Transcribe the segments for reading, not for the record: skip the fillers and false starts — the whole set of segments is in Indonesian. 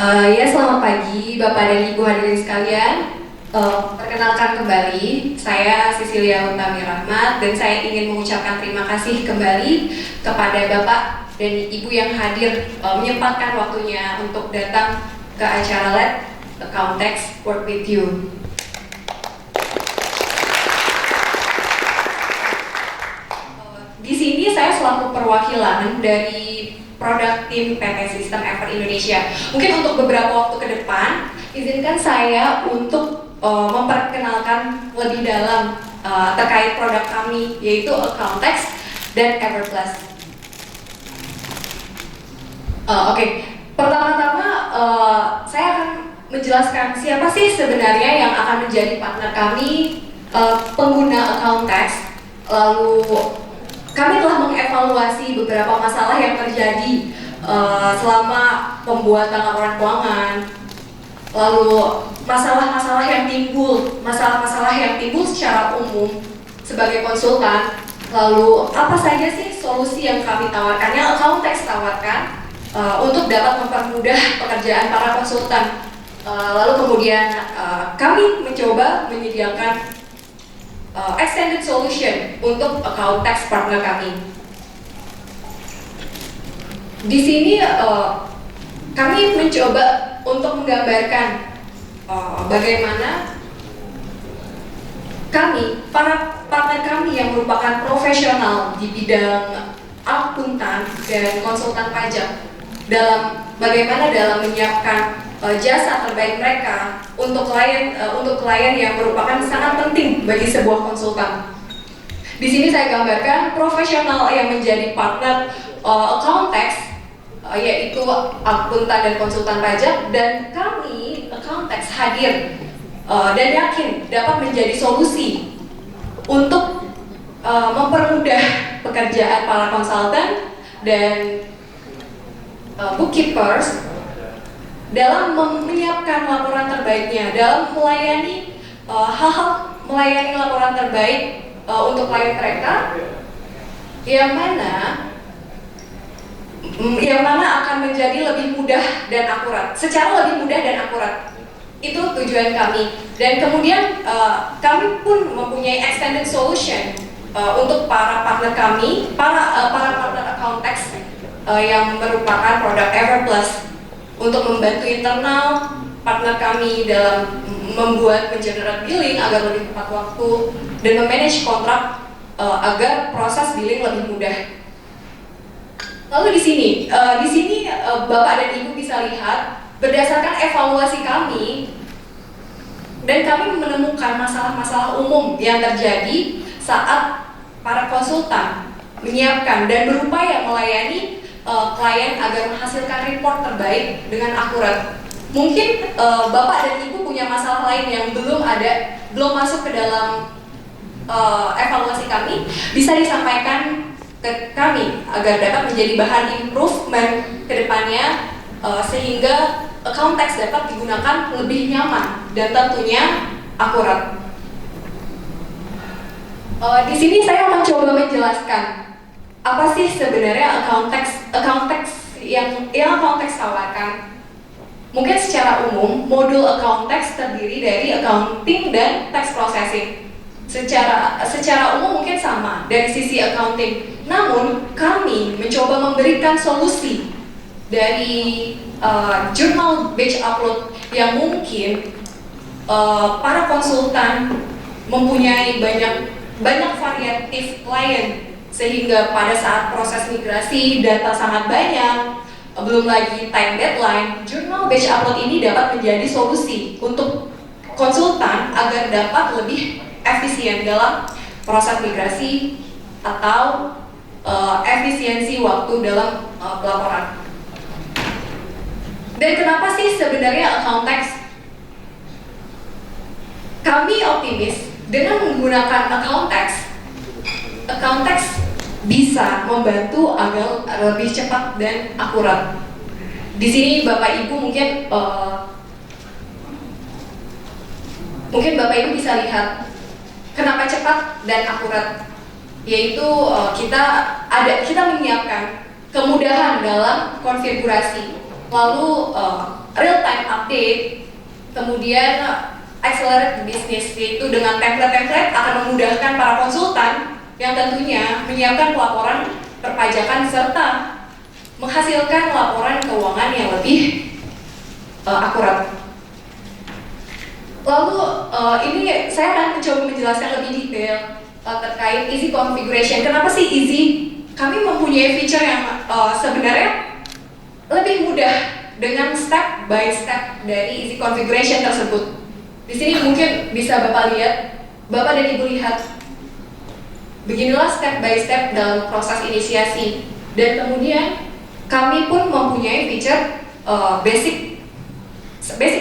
Ya, selamat pagi Bapak dan Ibu hadirin sekalian. Perkenalkan kembali, saya Sisilia Utami Rahmat dan saya ingin mengucapkan terima kasih kembali kepada Bapak dan Ibu yang hadir menyempatkan waktunya untuk datang ke acara Let Accountex Work With You. Di sini saya selaku perwakilan dari produk tim PT Sistem Ever Indonesia. Mungkin untuk beberapa waktu ke depan, izinkan saya untuk memperkenalkan lebih dalam terkait produk kami, yaitu Accountex dan Everplus. Oke. Pertama-tama saya akan menjelaskan siapa sih sebenarnya yang akan menjadi partner kami pengguna Accountex. Lalu kami telah mengevaluasi beberapa masalah yang terjadi selama pembuatan laporan keuangan. Lalu masalah-masalah yang timbul secara umum sebagai konsultan. Lalu apa saja sih solusi yang kami tawarkan, yang Accountex tawarkan untuk dapat mempermudah pekerjaan para konsultan. Lalu kemudian kami mencoba menyediakan extended solution untuk Accountex partner kami. Di sini kami mencoba untuk menggambarkan bagaimana kami, para partner kami yang merupakan profesional di bidang akuntan dan konsultan pajak, bagaimana dalam menyiapkan jasa terbaik mereka untuk klien yang merupakan sangat penting bagi sebuah konsultan. Di sini saya gambarkan profesional yang menjadi partner Accountex, yaitu akuntan dan konsultan pajak, dan kami Accountex hadir dan yakin dapat menjadi solusi untuk mempermudah pekerjaan para konsultan dan bookkeepers dalam menyiapkan laporan terbaiknya, dalam melayani melayani laporan terbaik untuk klien mereka, yang mana akan menjadi lebih mudah dan akurat, secara lebih mudah dan akurat. Itu tujuan kami. Dan kemudian kami pun mempunyai extended solution untuk para partner kami, para partner Accountex yang merupakan produk Everplus, untuk membantu internal partner kami dalam membuat mengenerate billing agar lebih tepat waktu dan memanage kontrak agar proses billing lebih mudah. Lalu di sini Bapak dan Ibu bisa lihat berdasarkan evaluasi kami, dan kami menemukan masalah-masalah umum yang terjadi saat para konsultan menyiapkan dan berupaya melayani klien agar menghasilkan report terbaik dengan akurat. Mungkin Bapak dan Ibu punya masalah lain yang belum masuk ke dalam evaluasi kami, bisa disampaikan ke kami agar dapat menjadi bahan improvement ke depannya, sehingga Accountex dapat digunakan lebih nyaman dan tentunya akurat. Di sini saya akan coba menjelaskan apa sih sebenarnya Accountex yang Accountex tawarkan. Mungkin secara umum, modul Accountex terdiri dari accounting dan tax processing. Secara umum mungkin sama dari sisi accounting. Namun, kami mencoba memberikan solusi dari journal batch upload yang mungkin para konsultan mempunyai banyak variatif klien, sehingga pada saat proses migrasi data sangat banyak, belum lagi time deadline, journal batch upload ini dapat menjadi solusi untuk konsultan agar dapat lebih efisien dalam proses migrasi atau efisiensi waktu dalam pelaporan. Dan kenapa sih sebenarnya Accountex? Kami optimis dengan menggunakan Accountex bisa membantu agar lebih cepat dan akurat. Di sini Bapak Ibu mungkin Bapak Ibu bisa lihat kenapa cepat dan akurat, yaitu kita menyiapkan kemudahan dalam konfigurasi, lalu real time update, kemudian accelerate business, yaitu dengan template-template akan memudahkan para konsultan yang tentunya menyiapkan pelaporan perpajakan serta menghasilkan laporan keuangan yang lebih akurat. Lalu ini saya akan mencoba menjelaskan lebih detail terkait easy configuration. Kenapa sih easy? Kami mempunyai feature yang sebenarnya lebih mudah dengan step by step dari easy configuration tersebut. Di sini mungkin bisa Bapak lihat, Bapak dan Ibu lihat. Beginilah step by step dalam proses inisiasi. Dan kemudian kami pun mempunyai feature basic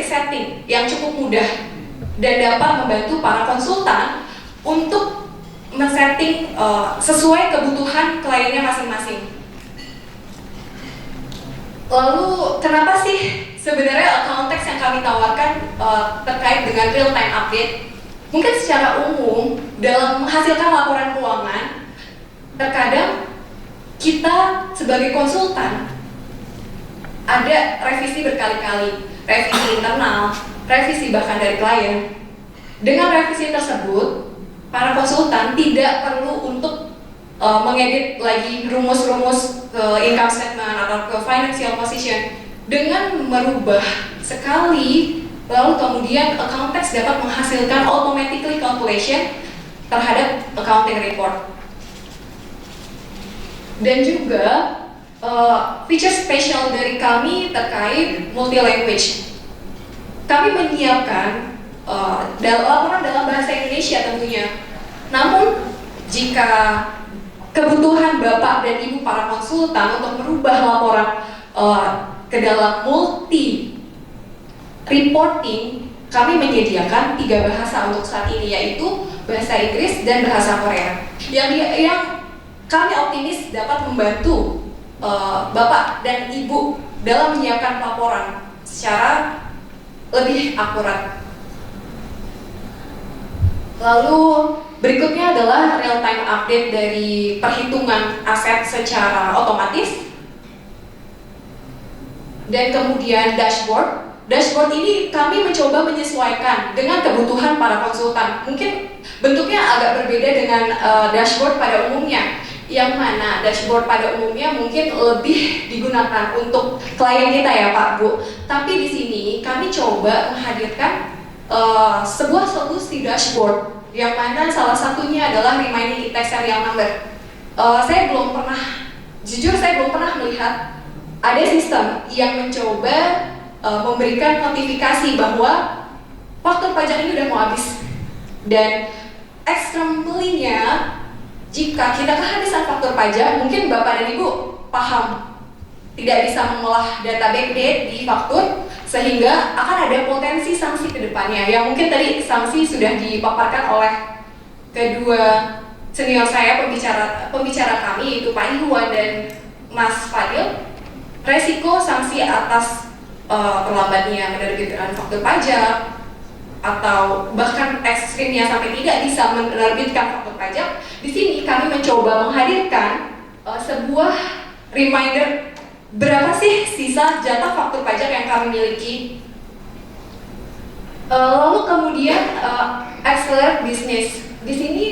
setting yang cukup mudah dan dapat membantu para konsultan untuk men-setting sesuai kebutuhan kliennya masing-masing. Lalu kenapa sih sebenarnya account text yang kami tawarkan terkait dengan real time update? Mungkin secara umum dalam menghasilkan laporan keuangan, terkadang kita sebagai konsultan ada revisi berkali-kali, revisi internal, revisi bahkan dari klien. Dengan revisi tersebut, para konsultan tidak perlu untuk mengedit lagi rumus-rumus ke income statement atau ke financial position. Dengan merubah sekali, lalu kemudian account text dapat menghasilkan automatically calculation terhadap accounting report. Dan juga feature spesial dari kami terkait multi language. Kami menyiapkan laporan dalam bahasa Indonesia tentunya. Namun jika kebutuhan Bapak dan Ibu para konsultan untuk merubah laporan ke dalam multi reporting, kami menyediakan 3 bahasa untuk saat ini, yaitu bahasa Inggris dan bahasa Korea. Yang kami optimis dapat membantu Bapak dan Ibu dalam menyiapkan laporan secara lebih akurat. Lalu berikutnya adalah real time update dari perhitungan aset secara otomatis. Dan kemudian dashboard. Dashboard ini kami mencoba menyesuaikan dengan kebutuhan para konsultan. Mungkin bentuknya agak berbeda dengan dashboard pada umumnya. Yang mana dashboard pada umumnya mungkin lebih digunakan untuk klien kita ya Pak Bu. Tapi di sini kami coba menghadirkan sebuah solusi dashboard yang mana salah satunya adalah remaining index serial number. Jujur saya belum pernah melihat ada sistem yang mencoba memberikan notifikasi bahwa faktur pajak ini udah mau habis. Dan extremely-nya, jika kita kehabisan faktur pajak, mungkin Bapak dan Ibu paham tidak bisa mengolah data backdate di faktur, sehingga akan ada potensi sanksi ke depannya. Yang mungkin tadi sanksi sudah dipaparkan oleh kedua senior saya, pembicara kami, yaitu Pak Iwan dan Mas Fadil. Resiko sanksi atas terlambatnya menerbitkan faktur pajak, atau bahkan ekstrimnya sampai tidak bisa menerbitkan faktur pajak. Di sini kami mencoba menghadirkan sebuah reminder berapa sih sisa jatah faktur pajak yang kami miliki. Lalu kemudian accelerate business. Di sini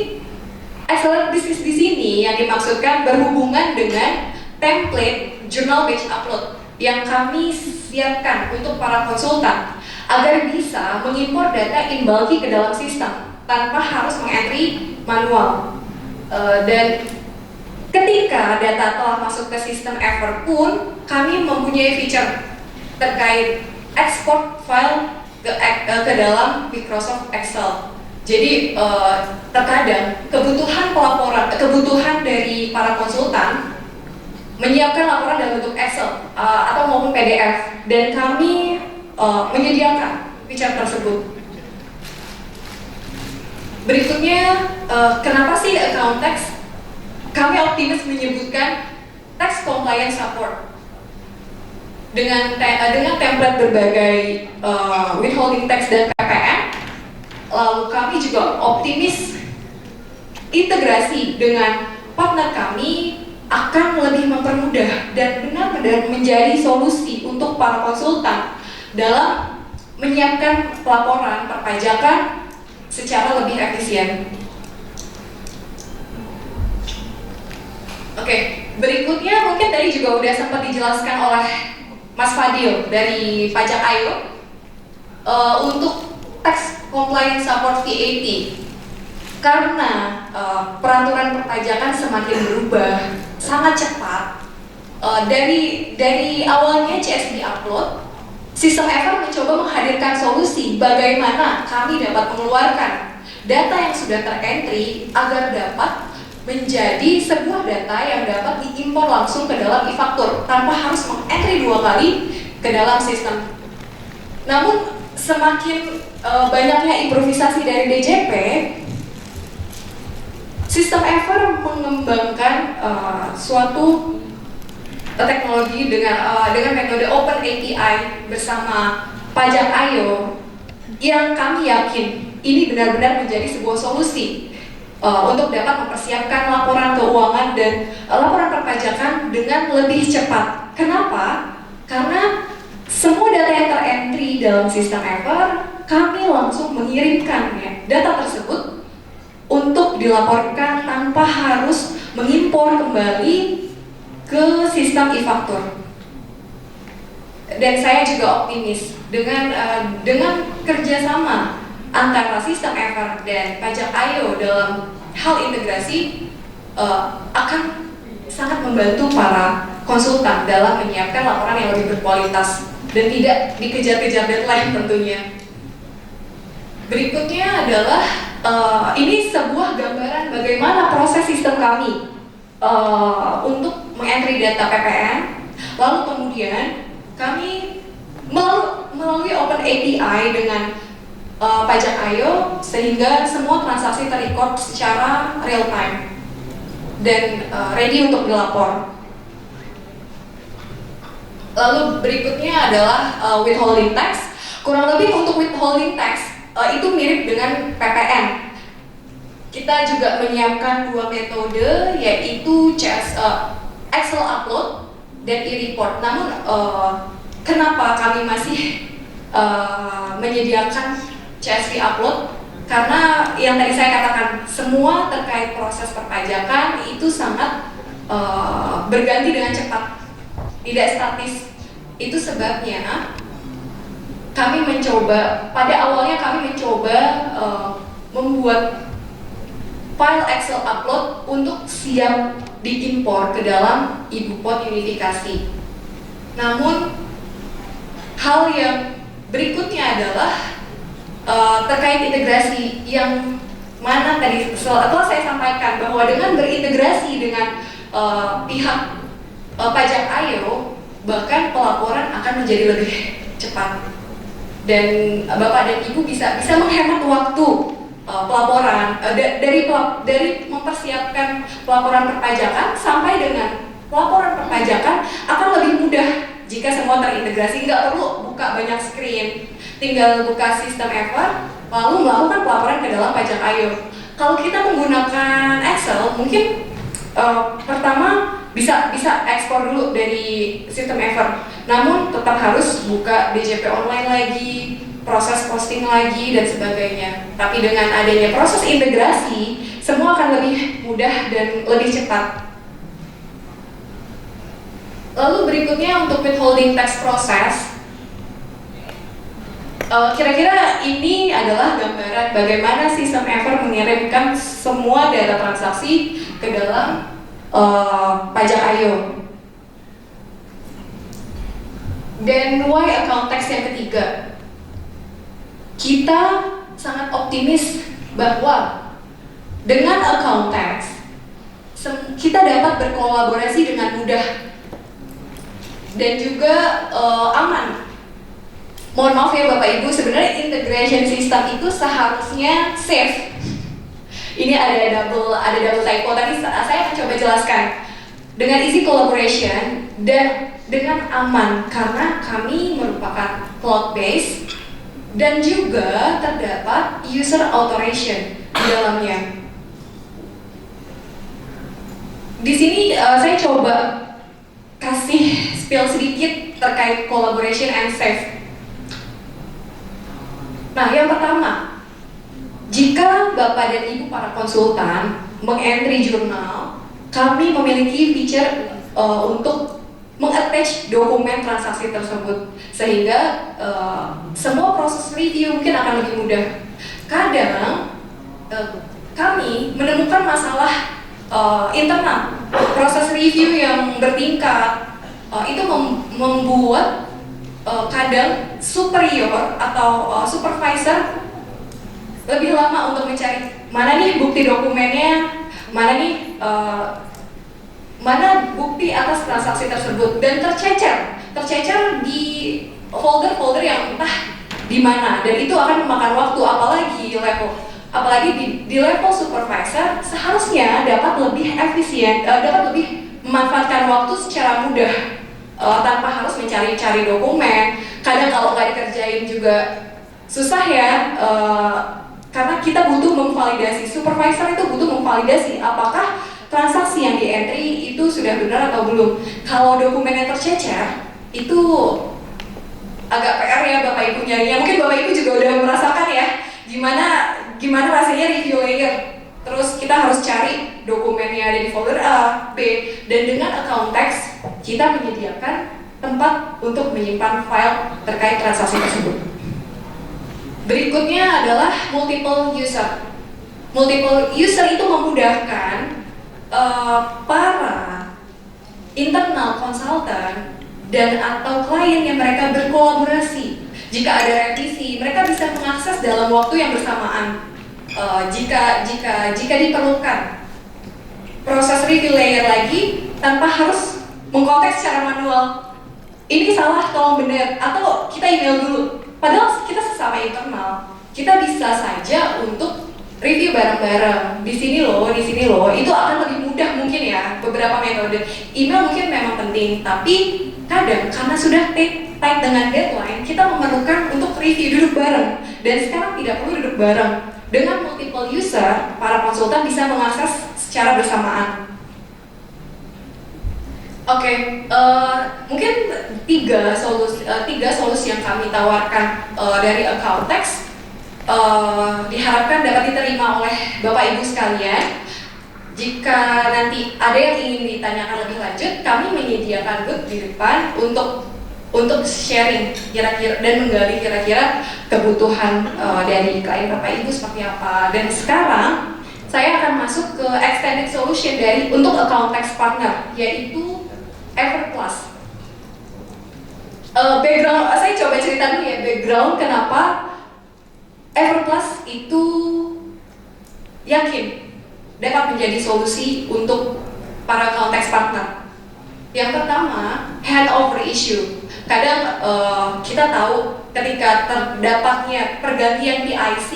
accelerate business di sini yang dimaksudkan berhubungan dengan template journal batch upload yang kami siapkan untuk para konsultan agar bisa mengimpor data in bulky ke dalam sistem tanpa harus mengentry manual. Dan ketika data telah masuk ke sistem Ever pun, kami mempunyai feature terkait export file ke dalam Microsoft Excel. Jadi terkadang kebutuhan dari para konsultan menyiapkan laporan dalam bentuk Excel atau maupun PDF, dan kami menyediakan feature tersebut. Berikutnya, kenapa sih account tax? Kami optimis menyebutkan tax compliance support dengan template berbagai withholding tax dan PPN. Lalu kami juga optimis integrasi dengan partner kami akan lebih mempermudah dan benar-benar menjadi solusi untuk para konsultan dalam menyiapkan pelaporan perpajakan secara lebih efisien. Oke, berikutnya mungkin tadi juga udah sempat dijelaskan oleh Mas Fadil dari Pajak Ayo untuk tax compliance support VAT. Karena peraturan perpajakan semakin berubah sangat cepat, dari awalnya CSV upload, sistem Ever mencoba menghadirkan solusi bagaimana kami dapat mengeluarkan data yang sudah terentry agar dapat menjadi sebuah data yang dapat diimpor langsung ke dalam e-faktur tanpa harus mengentry 2 kali ke dalam sistem. Namun semakin banyaknya improvisasi dari DJP, sistem Ever mengembangkan suatu teknologi dengan metode Open API bersama Pajak Ayo yang kami yakin ini benar-benar menjadi sebuah solusi untuk dapat mempersiapkan laporan keuangan dan laporan perpajakan dengan lebih cepat. Kenapa? Karena semua data yang terentry dalam sistem Ever, kami langsung mengirimkannya data tersebut untuk dilaporkan tanpa harus mengimpor kembali ke sistem e-faktur. Dan saya juga optimis dengan kerjasama antara sistem Ever dan Pajak Ayo dalam hal integrasi akan sangat membantu para konsultan dalam menyiapkan laporan yang lebih berkualitas dan tidak dikejar-kejar deadline tentunya. Berikutnya adalah ini sebuah gambaran bagaimana proses sistem kami untuk mengentry data PPN, lalu kemudian kami melalui Open API dengan Pajak Ayo sehingga semua transaksi terrecord secara real time dan ready untuk dilapor. Lalu berikutnya adalah withholding tax. Kurang lebih untuk withholding tax itu mirip dengan PPN. Kita juga menyiapkan 2 metode, yaitu Excel upload dan e-report. Namun kenapa kami masih menyediakan CSV upload? Karena yang tadi saya katakan, semua terkait proses perpajakan itu sangat berganti dengan cepat, tidak statis. Itu sebabnya kami mencoba, pada awalnya kami mencoba membuat file Excel upload untuk siap diimpor ke dalam iBookpot unifikasi. Namun hal yang berikutnya adalah terkait integrasi yang mana tadi setelah saya sampaikan bahwa dengan berintegrasi dengan pihak Pajak Ayo, bahkan pelaporan akan menjadi lebih cepat dan Bapak dan Ibu bisa menghemat waktu pelaporan dari mempersiapkan pelaporan perpajakan sampai dengan pelaporan perpajakan akan lebih mudah jika semua terintegrasi. Nggak perlu buka banyak screen, tinggal buka sistem Ever lalu melakukan pelaporan ke dalam Pajak Ayo. Kalau kita menggunakan Excel, mungkin pertama bisa ekspor dulu dari sistem Ever, namun tetap harus buka DJP online lagi, proses posting lagi dan sebagainya. Tapi dengan adanya proses integrasi, semua akan lebih mudah dan lebih cepat. Lalu berikutnya untuk withholding tax proses, kira-kira ini adalah gambaran bagaimana sistem Ever mengirimkan semua data transaksi ke dalam Pajak Ayo. Dan why account tax yang ketiga? Kita sangat optimis bahwa dengan account tax kita dapat berkolaborasi dengan mudah dan juga aman. Mohon maaf ya Bapak Ibu, sebenarnya integration system itu seharusnya safe. Ini ada double typo, tapi saya akan coba jelaskan. Dengan easy collaboration dan dengan aman karena kami merupakan cloud based dan juga terdapat user authorization di dalamnya. Di sini saya coba kasih spill sedikit terkait collaboration and safe. Nah, yang pertama, jika Bapak dan Ibu para konsultan mengentry jurnal, kami memiliki feature untuk mengattach dokumen transaksi tersebut, sehingga semua proses review mungkin akan lebih mudah. Kadang kami menemukan masalah internal, proses review yang bertingkat, itu membuat kadang superior atau supervisor lebih lama untuk mencari mana nih bukti dokumennya, mana nih mana bukti atas transaksi tersebut, dan tercecer di folder-folder yang entah di mana, dan itu akan memakan waktu. Apalagi di level supervisor seharusnya dapat lebih efisien, dapat lebih memanfaatkan waktu secara mudah tanpa harus mencari-cari dokumen. Kadang kalau nggak dikerjain juga susah ya, karena kita butuh memvalidasi, supervisor itu butuh memvalidasi apakah transaksi yang di entry itu sudah benar atau belum. Kalau dokumennya tercecer, itu agak PR ya Bapak Ibu nyarinya. Mungkin Bapak Ibu juga udah merasakan ya, gimana rasanya review layer. Terus kita harus cari dokumennya ada di folder A, B, dan dengan account text kita menyediakan tempat untuk menyimpan file terkait transaksi tersebut. Berikutnya adalah multiple user. Multiple user itu memudahkan para internal konsultan dan atau klien yang mereka berkolaborasi. Jika ada revisi, mereka bisa mengakses dalam waktu yang bersamaan. Jika diperlukan proses review layer lagi tanpa harus mengkonteks secara manual. Ini salah, tolong benar, atau kita email dulu. Padahal kita sesama internal, kita bisa saja untuk review bareng-bareng. Di sini loh, itu akan lebih mudah mungkin ya. Beberapa metode email mungkin memang penting, tapi kadang karena sudah tight dengan deadline, kita memerlukan untuk review duduk bareng. Dan sekarang tidak perlu duduk bareng. Dengan multiple user, para konsultan bisa mengakses secara bersamaan. Oke, mungkin tiga solusi yang kami tawarkan dari account text diharapkan dapat diterima oleh Bapak Ibu sekalian. Jika nanti ada yang ingin ditanyakan lebih lanjut, kami menyediakan booth di depan untuk sharing kira-kira dan menggali kira-kira kebutuhan dari klien Bapak Ibu seperti apa. Dan sekarang saya akan masuk ke extended solution untuk account text partner, yaitu Everplus. Background, saya coba cerita dulu ya background kenapa Everplus itu yakin dapat menjadi solusi untuk para account text partner. Yang pertama, handover issue. Kadang kita tahu ketika terdapatnya pergantian PIC,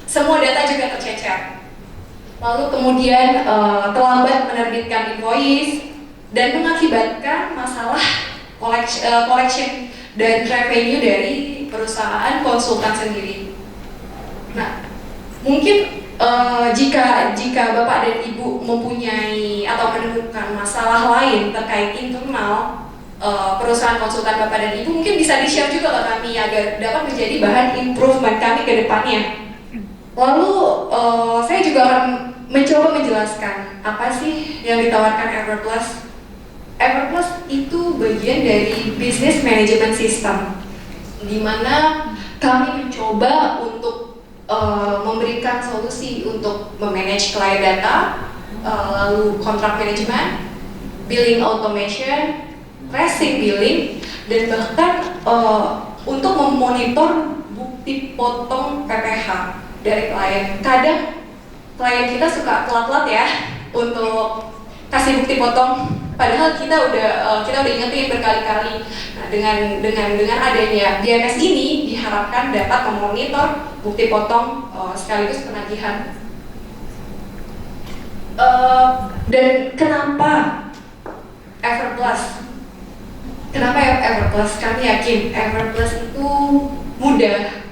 semua data juga tercecer. Lalu kemudian terlambat menerbitkan invoice dan mengakibatkan masalah collection dan revenue dari perusahaan konsultan sendiri. Nah, mungkin jika Bapak dan Ibu mempunyai atau menemukan masalah lain terkait internal perusahaan konsultan Bapak dan Ibu, mungkin bisa di-share juga ke kami agar dapat menjadi bahan improvement kami ke depannya. Lalu saya juga akan mencoba menjelaskan apa sih yang ditawarkan Everplus. Everplus itu bagian dari business management system, di mana kami mencoba untuk memberikan solusi untuk memanage client data, lalu contract management, billing automation, tracing billing, dan bahkan untuk memonitor bukti potong PPh dari klien. Kadang klien kita suka telat-telat ya untuk kasih bukti potong, padahal kita udah ingetin berkali-kali. Nah, dengan adanya DMS ini diharapkan dapat memonitor bukti potong sekaligus penagihan. Dan kenapa Everplus? Kenapa Everplus? Kami yakin Everplus itu mudah,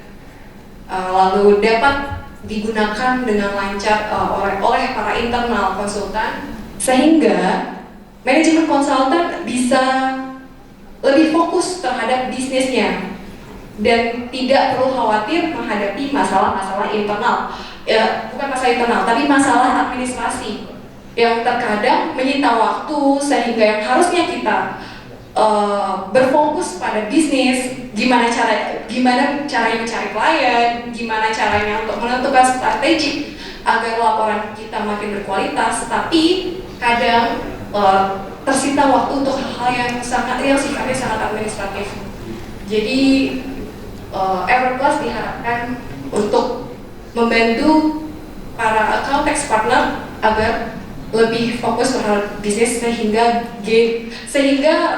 lalu dapat digunakan dengan lancar oleh para internal konsultan, sehingga manajemen konsultan bisa lebih fokus terhadap bisnisnya. dan tidak perlu khawatir menghadapi masalah-masalah internal. Ya, bukan masalah internal, tapi masalah administrasi yang terkadang menyita waktu sehingga yang harusnya kita berfokus pada bisnis, gimana caranya mencari klien, gimana caranya untuk menentukan strategi agar laporan kita makin berkualitas, tapi kadang tersita waktu untuk hal-hal yang sifatnya sangat administratif. Jadi Everplus diharapkan untuk membantu para account tax partner agar lebih fokus terhadap bisnis sehingga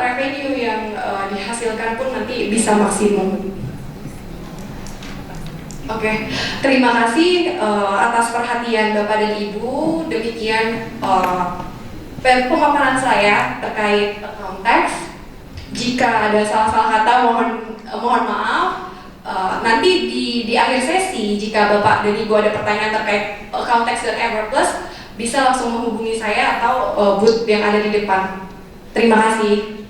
revenue yang dihasilkan pun nanti bisa maksimum. Oke, terima kasih atas perhatian Bapak dan Ibu. Demikian pemaparan saya terkait account tax. Jika ada salah-salah kata mohon maaf. Nanti di akhir sesi jika Bapak dan Ibu ada pertanyaan terkait account tax dan Everplus, bisa langsung menghubungi saya atau booth yang ada di depan. Terima kasih.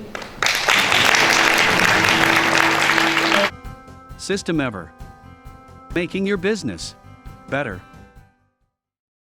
System Ever. Making your business better.